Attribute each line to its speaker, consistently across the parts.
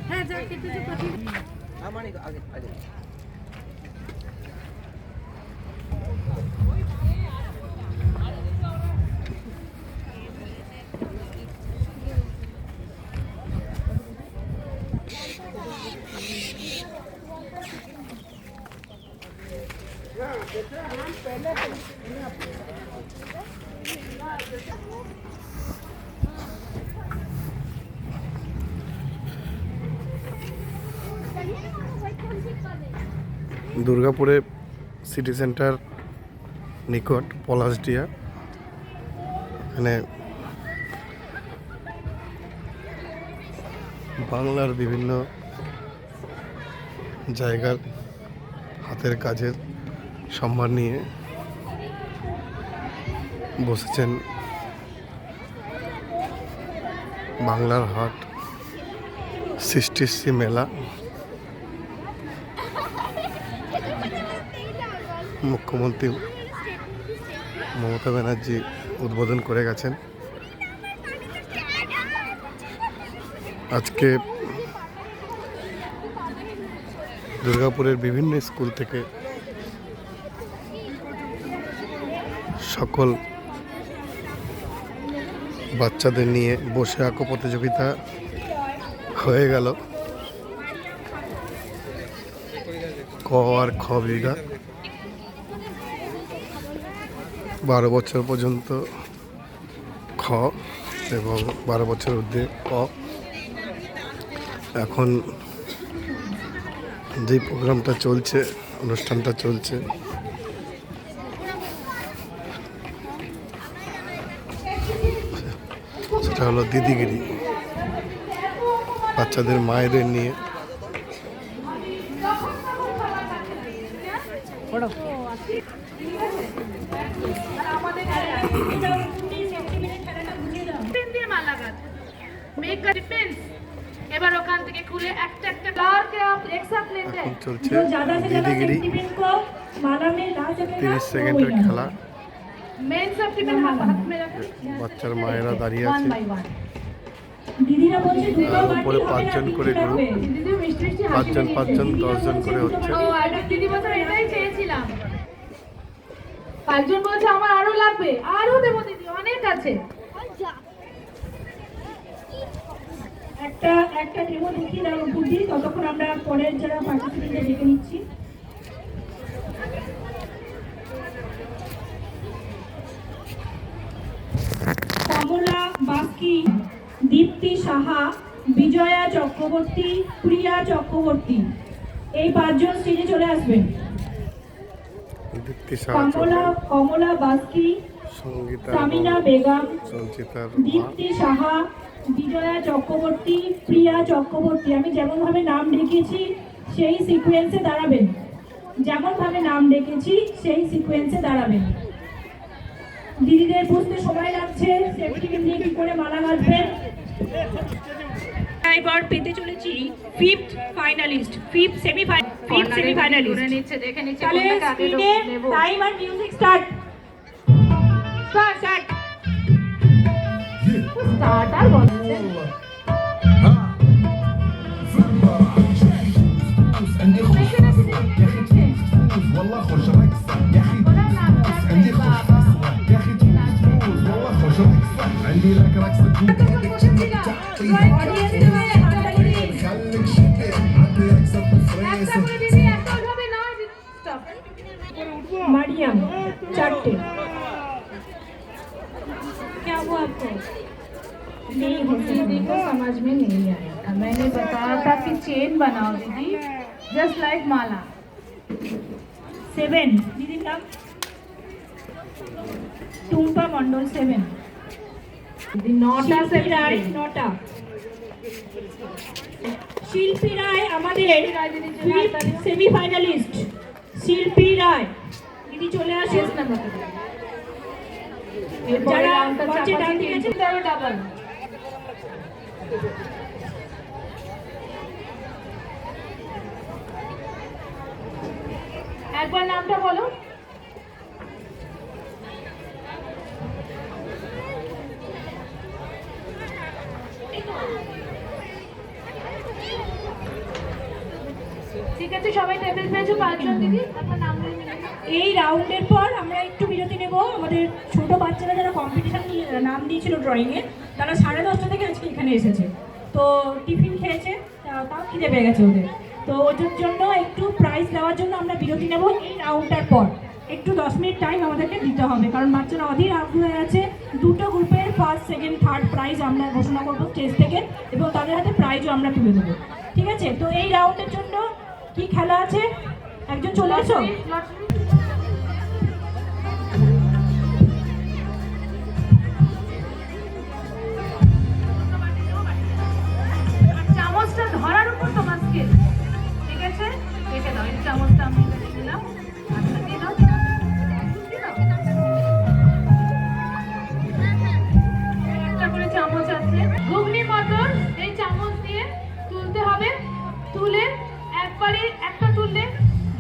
Speaker 1: হ্যাঁ যা কেটেছে পাঠিয়ে
Speaker 2: আমার আগে আগে
Speaker 3: দুর্গাপুরে সিটি সেন্টার নিকট পলাশডিয়া, এখানে বাংলার বিভিন্ন জায়গার হাতের কাজের সম্মান নিয়ে বসেছেন বাংলার হাট সৃষ্টিশ্রী মেলা। মুখ্যমন্ত্রী মমতা ব্যানার্জি উদ্বোধন করে গেছেন। আজকে দুর্গাপুরের বিভিন্ন স্কুল থেকে সকল বাচ্চাদের নিয়ে বসে আঁকো প্রতিযোগিতা হয়ে গেল। ক আর খ বিঘা 12 বছর পর্যন্ত খ এবং 12 বছর ঊর্ধ্বে ক। এখন যে প্রোগ্রামটা চলছে, অনুষ্ঠানটা চলছে, সেটা হলো দিদিগিরি। বাচ্চাদের মায়েদের নিয়ে
Speaker 1: এবার ওখান থেকে খুলে একটা একটা फ्लावर के आप एक साथ लेते हैं
Speaker 3: চলছে দিদিগিরি। 30 সেকেন্ডের খেলা।
Speaker 1: मेन सेंटीमेंट हाथ में रखें,
Speaker 3: বাচ্চার মায়েরা দাঁড়িয়ে
Speaker 1: वन
Speaker 3: আছে।
Speaker 1: By one.
Speaker 4: দিদিরা বলছে দুটো
Speaker 3: উপরে 5 জন করে গ্রুপ, 5 জন 10 জন করে হচ্ছে।
Speaker 1: ও একটা দিদি বলছে এটাই চেয়েছিলাম। 5 জন বলছে আমার আরো লাগবে, আরো দেবো দিদি, অনেক আছে।
Speaker 4: একটা ডেমো দেখিয়ে দাও বুদ্ধি, ততক্ষণ আমরা পরের যারা পার্টিসিপেন্টদের ডেকে নিচ্ছি। কমলা বাস্কি, দীপ্তি সাহা, বিজয়া চক্রবর্তী, প্রিয়া চক্রবর্তী, এই 5 জন স্টেজে চলে আসবেন। কমলা বাস্কি, সামিনা বেগম, দীপ্তি সাহা, বিজয়া চক্রবর্তী, প্রিয়া চক্রবর্তী। আমি যেমন ভাবে নাম ডেকেছি সেই সিকোয়েন্সে দাঁড়াবেন, যেমন ভাবে নাম ডেকেছি সেই সিকোয়েন্সে দাঁড়াবেন। দিদিদের বুঝতে সময় লাগছে, সেফটি নিয়ে কি করে মালা গাঁথবেন। এবার পেতে চলেছি ফিফথ ফাইনালিস্ট, ফিফথ সেমিফাইনালিস্ট।
Speaker 1: নিচে দেখে নিচে
Speaker 4: তাহলে স্ক্রিনে টাইম আর মিউজিক স্টার্ট।
Speaker 1: স্টার্ট আর বলছে
Speaker 5: عندي خوف يا اخي تفوز والله خوش رقصه يا اخي عندي خوف يا اخي تفوز والله خوش رقصه عندي لك رقصه خليك شبه عندي رقصه بالفريسه
Speaker 4: मारियम 4 क्या हुआ आपको?
Speaker 1: नहीं दीदी को समझ में नहीं आया था। मैंने बताया था कि चेन बनाओ दीदी, जस्ट लाइक माला।
Speaker 4: 7 दीदी नाम টুম্পা মন্ডল 7।
Speaker 1: নটা
Speaker 4: শিল্পী রায় আমাদের সেমিফাইনালিস্ট। শিল্পী রায় দিদি চলে আসেন। যারা মঞ্চে ডান দিকে আছেন তারা ডাবল।
Speaker 1: একবার নামটা বলো। ঠিক আছে, সবাই টেবিল পেয়েছো 5 জন দিদি, তারপর নাম নিয়ে নিন।
Speaker 4: এই রাউন্ডের পর আমরা একটু বিরতি নেব। আমাদের ছোট বাচ্চারা যারা কম্পিটিশন নাম দিয়েছিল ড্রয়িংয়ে, তারা 10:30 থেকে আজকে এখানে এসেছে। তো টিফিন খেয়েছে, তাও খিদে পেয়ে গেছে ওদের। তো ওদের জন্য একটু প্রাইজ দেওয়ার জন্য আমরা বিরতি নেব এই রাউন্ডটার পর। একটু 10 মিনিট টাইম আমাদেরকে দিতে হবে, কারণ বাচ্চারা অধীর আগ্রহ হয়ে আছে। দুটো গ্রুপের ফার্স্ট, সেকেন্ড, থার্ড প্রাইজ আমরা ঘোষণা করবো স্টেজ থেকে, এবং তাদের হাতে প্রাইজও আমরা তুলে দেবো। ঠিক আছে? তো এই রাউন্ডের জন্য কি খেলা আছে? একজন চলে এসো।
Speaker 1: চামচটা ধরার উপর তোমার স্কিল। ঠিক আছে, রেখে দাও এই চামচটা, আমি রেখে দিলাম। আচ্ছা, দিয়ে দাও। একটা করে চামচ আছে, ঘুগনি মটর। এই চামচ দিয়ে তুলতে হবে, তুলে একবারে একটা তুললে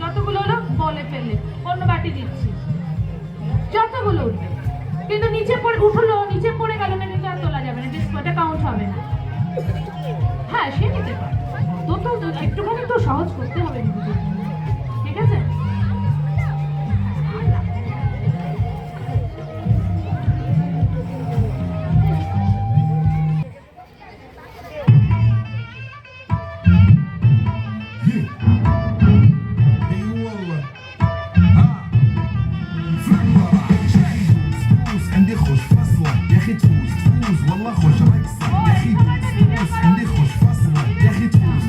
Speaker 1: যতগুলো হলো বলে ফেললে, অন্য বাটি দিচ্ছি, যতগুলো উঠবে। কিন্তু নিচে পড়ে উঠলো, নিচে পড়ে গেল না, নিচে আর তোলা যাবে না, ডিসপ্লেটা কাউন্ট হবে না। হ্যাঁ, সে নিতে পারে, তো একটুখানি তো সহজ করতে হবে নিজেদের জন্য। ঠিক আছে?
Speaker 5: اي والله ها فكرة تفوز عندي خوش فصلة يا اخي تفوز والله خوش رقصة يا اخي تفوز عندي خوش فصلة يا اخي تفوز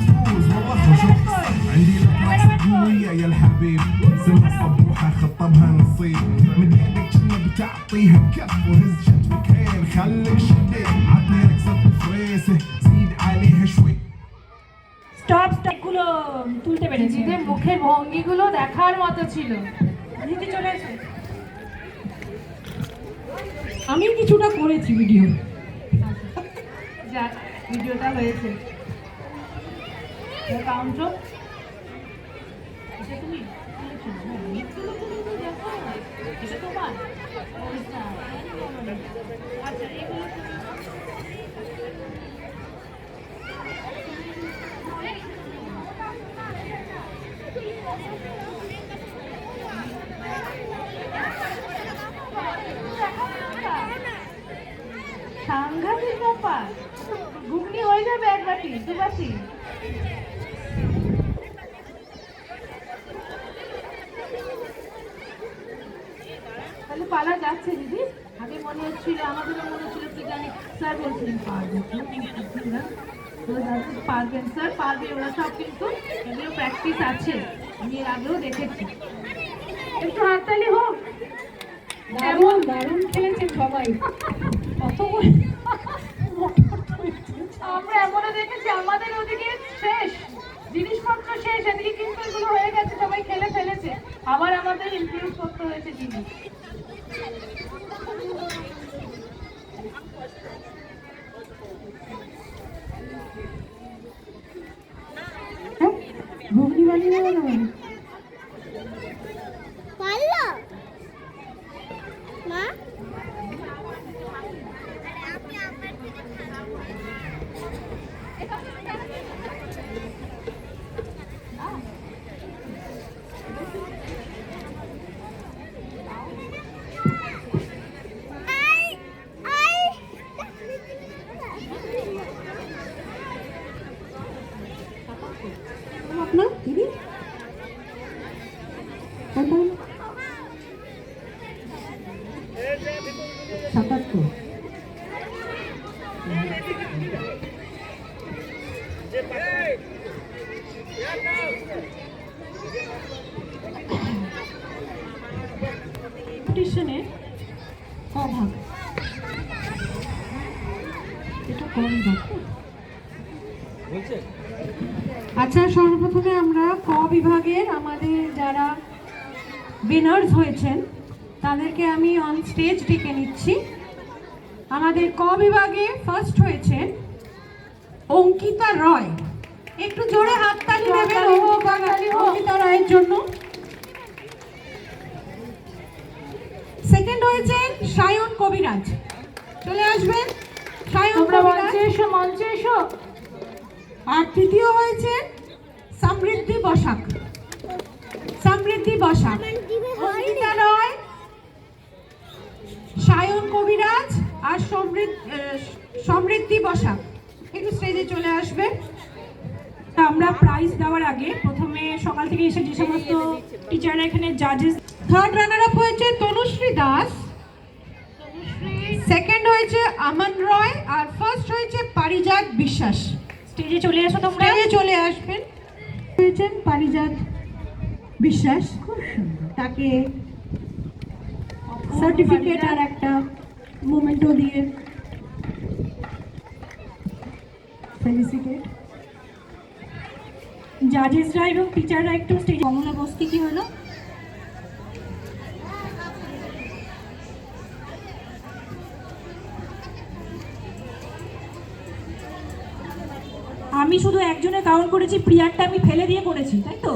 Speaker 5: والله خوش رقصة عندي لك رقصة قوية يا الحبيب سمها صبوحة خطبها نصيب من يدك كنا بتعطيها كف وهز شتفك هيل خليك شديد عطني رقصة الفريسة زيد عليها شوي
Speaker 4: স্টপ স্টপগুলো তুলতে পেরেছি।
Speaker 1: দিদিদের মুখের ভঙ্গিগুলো দেখার মতো ছিল।
Speaker 4: দিদি চলে এসো। আমি কিছুটা করেছি ভিডিও।
Speaker 1: যাক, ভিডিওটা হয়েছে। কাউন্ট এটা তুমি এটা তোমার। আচ্ছা, এগুলো সাংঘাতিক ব্যাপার। ঘুগনি হয়ে যাবে 1 বাটি 2 বাটি। তাহলে পালা যাচ্ছে দিদি। আগে মনে হচ্ছিল, আমাদেরও মনে হচ্ছিল কি জানি, স্যার বলছিলেন পারবেন, পারবেন স্যার, পারবে ওরা সব, কিন্তু এগুলো প্র্যাকটিস আছে, আমি এর আগেও দেখেছি। একটু হাততালি হোক।
Speaker 4: দারুণ দারুণ খেলেছেন সবাই।
Speaker 1: আমরা এমনও দেখেছি আমাদের ওদিকে শেষ জিনিসপত্র শেষ, এদিকে কিন্তু এগুলো হয়ে গেছে, সবাই খেলে ফেলেছে, আবার আমাদের ইনক্লুড করতে হয়েছে জিনিস।
Speaker 4: ঘুগনি বানিয়ে নেবো না?
Speaker 6: পারলো মা?
Speaker 4: আপনার দিদি কোনটা? 77। কম্পিটিশনে কভাগ, এটা কম দেখো। আচ্ছা, সর্বপ্রথমে আমরা ক বিভাগের আমাদের যারা উইনার্স হয়েছেন তাদেরকে আমি অন স্টেজ ডেকে নিচ্ছি। আমাদের ক বিভাগে ফার্স্ট হয়েছেন অঙ্কিতা রয়। একটু জোরে হাততালি দেবেন অঙ্কিতা রয়ের জন্য।
Speaker 6: সেকেন্ড হয়েছেন সায়ন কবিরাজ, চলে আসবেন সায়ন
Speaker 1: তোমরা
Speaker 6: কবিরাজ।
Speaker 1: মঞ্চে এসো।
Speaker 6: আর তৃতীয় হয়েছে সমৃদ্ধি বসাক, সমৃদ্ধি বসাক। অঙ্কিতা রয়, সায়ন কবিরাজ আর সমৃদ্ধি বসাক একটু স্টেজে চলে আসবে।
Speaker 4: আমরা প্রাইজ দেওয়ার আগে প্রথমে সকাল থেকে এসে যে সমস্ত টিচাররা এখানে জাজেস,
Speaker 6: থার্ড রানার আপ হয়েছে তনুশ্রী দাস, সেকেন্ড হয়েছে আমন রয় আর ফার্স্ট হয়েছে পারিজাত বিশ্বাস।
Speaker 4: স্টেজে চলে আসো তোমরা।
Speaker 6: স্টেজে চলে আসবেন। হয়েছেন পারিজাত বিশ্বাস, খুব সুন্দর, তাকে সার্টিফিকেট আর একটা মোমেন্টো দিয়ে ফেলিসিটেট।
Speaker 4: জাজেসরা এবং টিচাররা একটু স্টেজে। কমলা বস্তি কি হলো? আমি শুধু একজনের কাউন্ট করেছি, প্রিয়ারটা আমি ফেলে দিয়ে করেছি, তাই তো?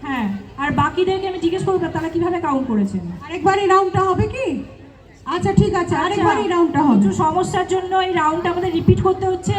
Speaker 4: হ্যাঁ, আর বাকিদেরকে আমি জিজ্ঞেস করবো তারা কিভাবে কাউন্ট করেছেন।
Speaker 6: আরেকবার এই রাউন্ডটা হবে কি? আচ্ছা ঠিক আছে, আরেকবার এই রাউন্ডটা হবে।
Speaker 4: কিছু সমস্যার জন্য এই রাউন্ডটা আমাদের রিপিট করতে হচ্ছে।